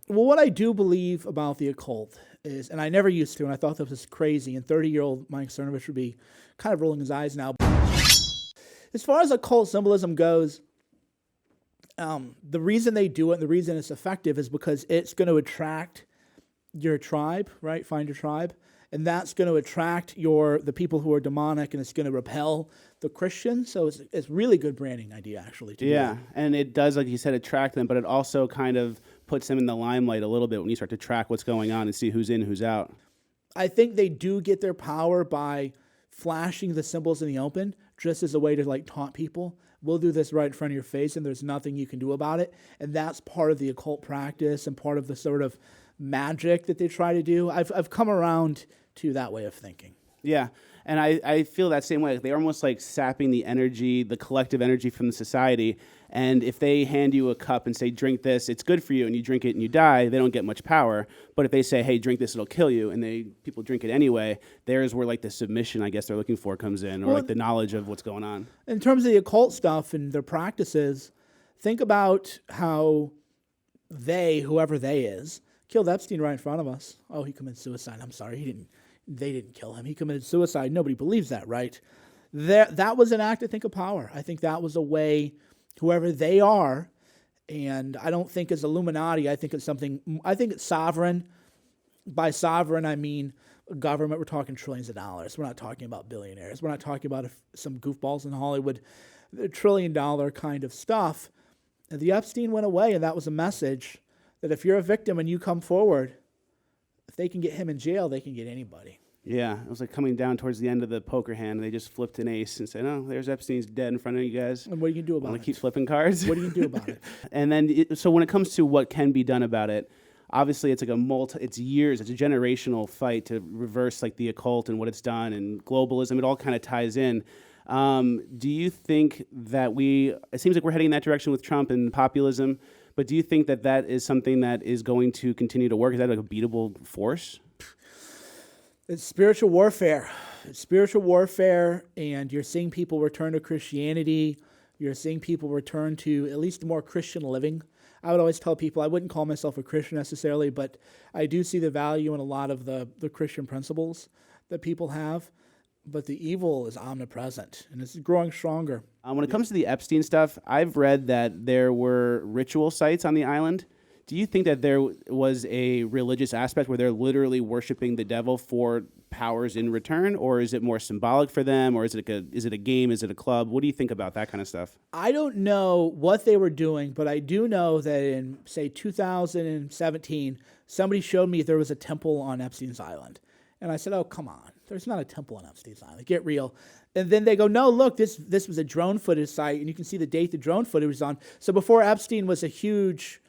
Well, what I do believe about the occult is, and I never used to, and I thought that was crazy, and 30-year-old Mike Cernovich would be kind of rolling his eyes now. As far as occult symbolism goes, the reason they do it and the reason it's effective is because it's going to attract your tribe, right? Find your tribe. And that's going to attract the people who are demonic, and it's going to repel the Christians. So it's really good branding idea, actually. Yeah, and it does, like you said, attract them, but it also kind of puts them in the limelight a little bit when you start to track what's going on and see who's in, who's out. I think they do get their power by flashing the symbols in the open, just as a way to like taunt people. We'll do this right in front of your face, and there's nothing you can do about it. And that's part of the occult practice and part of the sort of magic that they try to do. I've come around to that way of thinking. Yeah, and I feel that same way. They're almost like sapping the energy, the collective energy from the society. And if they hand you a cup and say, drink this, it's good for you, and you drink it and you die, they don't get much power. But if they say, hey, drink this, it'll kill you, and people drink it anyway, there's where like the submission, I guess, they're looking for comes in, or like the knowledge of what's going on. In terms of the occult stuff and their practices, think about how whoever they is, killed Epstein right in front of us. Oh, he committed suicide. I'm sorry, they didn't kill him. He committed suicide. Nobody believes that, right? That was an act, I think, of power. I think that was a way, whoever they are, and I don't think it's Illuminati. I think it's sovereign. By sovereign, I mean government. We're talking trillions of dollars. We're not talking about billionaires. We're not talking about some goofballs in Hollywood, the $1 trillion kind of stuff. And the Epstein went away, and that was a message that if you're a victim and you come forward, if they can get him in jail, they can get anybody. Yeah, it was like coming down towards the end of the poker hand, and they just flipped an ace and said, oh, there's Epstein's dead in front of you guys. And what are you going to do about it? Want to keep flipping cards? What are you going to do about it? And then, so when it comes to what can be done about it, obviously it's like it's years, it's a generational fight to reverse like the occult and what it's done and globalism. It all kind of ties in. Do you think that it seems like we're heading in that direction with Trump and populism, but do you think that that is something that is going to continue to work? Is that like a beatable force? It's spiritual warfare. It's spiritual warfare, and you're seeing people return to Christianity. You're seeing people return to at least more Christian living. I would always tell people I wouldn't call myself a Christian necessarily, but I do see the value in a lot of the Christian principles that people have. But the evil is omnipresent, and it's growing stronger. When it comes to the Epstein stuff, I've read that there were ritual sites on the island. Do you think that there was a religious aspect where they're literally worshiping the devil for powers in return, or is it more symbolic for them, or is it a game, is it a club? What do you think about that kind of stuff? I don't know what they were doing, but I do know that in, say, 2017, somebody showed me there was a temple on Epstein's Island. And I said, oh, come on. There's not a temple on Epstein's Island. Get real. And then they go, no, look, this was a drone footage site, and you can see the date the drone footage was on. So before Epstein was a huge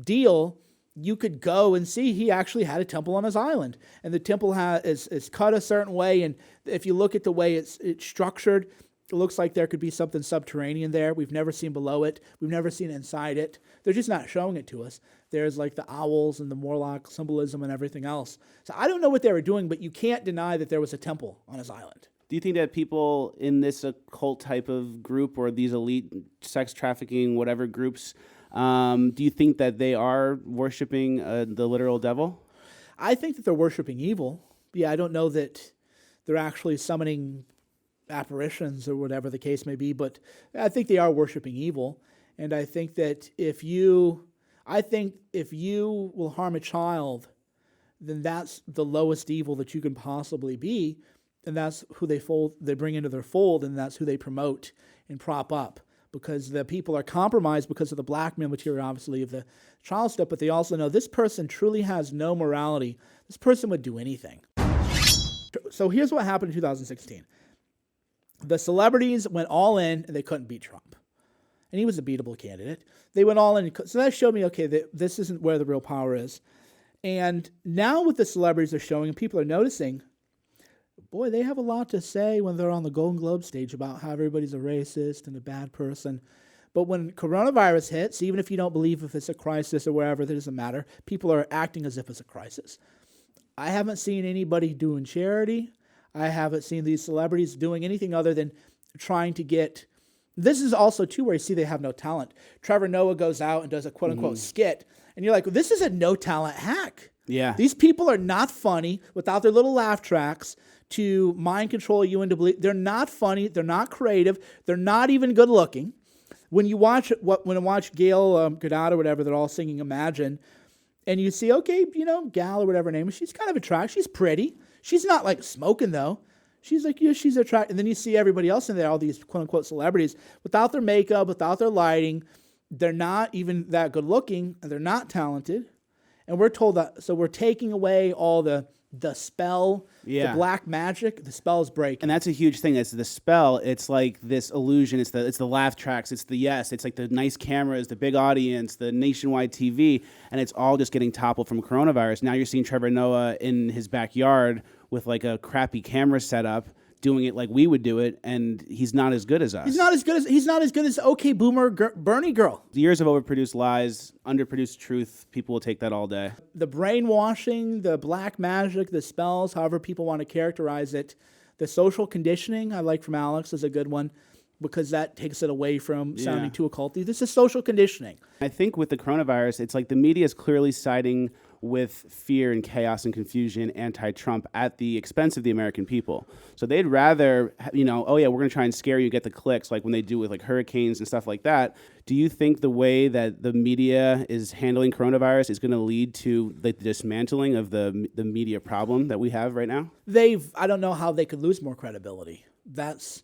deal, you could go and see he actually had a temple on his island. And the temple is cut a certain way, and if you look at the way it's structured, it looks like there could be something subterranean there. We've never seen below it. We've never seen inside it. They're just not showing it to us. There's like the owls and the Morlock symbolism and everything else. So I don't know what they were doing, but you can't deny that there was a temple on his island. Do you think that people in this occult type of group or these elite sex trafficking, whatever groups, do you think that they are worshiping the literal devil? I think that they're worshiping evil. Yeah, I don't know that they're actually summoning apparitions or whatever the case may be, but I think they are worshiping evil. And I think that if you will harm a child, then that's the lowest evil that you can possibly be, and that's who they bring into their fold, and that's who they promote and prop up, because the people are compromised because of the blackmail material, obviously, of the child stuff, but they also know this person truly has no morality. This person would do anything. So here's what happened in 2016. The celebrities went all in, and they couldn't beat Trump. And he was a beatable candidate. They went all in. So that showed me, okay, this isn't where the real power is. And now what the celebrities are showing, and people are noticing, boy, they have a lot to say when they're on the Golden Globe stage about how everybody's a racist and a bad person. But when coronavirus hits, even if you don't believe if it's a crisis or wherever, that doesn't matter. People are acting as if it's a crisis. I haven't seen anybody doing charity. I haven't seen these celebrities doing anything other than trying to get This is also, too, where you see they have no talent. Trevor Noah goes out and does a quote-unquote skit, and you're like, this is a no-talent hack. Yeah. These people are not funny without their little laugh tracks to mind control you into believe. They're not funny. They're not creative. They're not even good looking. When you watch Gail Godot or whatever, they're all singing Imagine, and you see, okay, Gal or whatever her name is, she's kind of attractive. She's pretty. She's not like smoking though. She's like, yeah, she's attractive. And then you see everybody else in there, all these quote unquote celebrities, without their makeup, without their lighting, they're not even that good looking, and they're not talented. And we're told that, so we're taking away all the spell, the black magic. The spell is breaking. And that's a huge thing. It's the spell. It's like this illusion. It's the laugh tracks. It's it's like the nice cameras, the big audience, the nationwide TV, and it's all just getting toppled from coronavirus. Now you're seeing Trevor Noah in his backyard with like a crappy camera setup, doing it like we would do it, and he's not as good as us. He's not as good as okay boomer Bernie girl. Years of overproduced lies, underproduced truth. People will take that all day. The brainwashing, the black magic, the spells, however people want to characterize it. The social conditioning, I like from Alex, is a good one, because that takes it away from sounding too occulty. This is social conditioning. I think with the coronavirus, it's like the media is clearly siding with fear and chaos and confusion, anti-Trump, at the expense of the American people. So they'd rather, oh yeah, we're going to try and scare you, get the clicks, like when they do with like hurricanes and stuff like that. Do you think the way that the media is handling coronavirus is going to lead to the dismantling of the media problem that we have right now? I don't know how they could lose more credibility. It's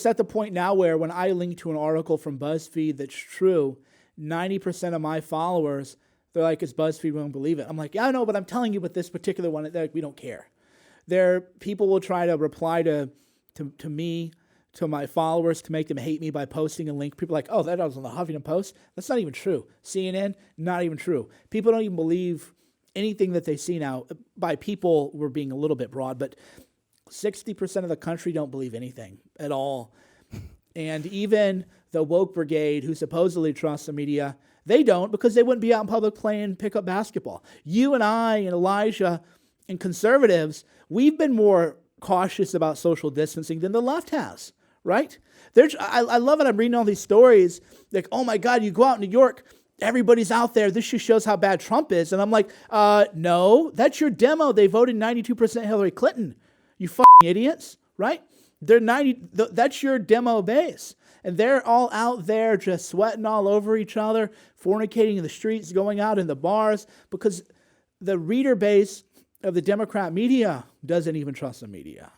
at the point now where when I link to an article from BuzzFeed that's true, 90% of my followers, they're like, it's BuzzFeed, we won't believe it. I'm like, yeah, I know, but I'm telling you with this particular one, we don't care. People will try to reply to me, to my followers, to make them hate me by posting a link. People are like, oh, that was on the Huffington Post? That's not even true. CNN, not even true. People don't even believe anything that they see now. By people, we're being a little bit broad, but 60% of the country don't believe anything at all. And even the woke brigade, who supposedly trusts the media, they don't, because they wouldn't be out in public playing pickup basketball. You and I and Elijah and conservatives, we've been more cautious about social distancing than the left has, right? I love it. I'm reading all these stories like, oh my God, you go out in New York, everybody's out there. This just shows how bad Trump is. And I'm like, no, that's your demo. They voted 92% Hillary Clinton. You fucking idiots, right? That's your demo base. And they're all out there just sweating all over each other, fornicating in the streets, going out in the bars, because the reader base of the Democrat media doesn't even trust the media.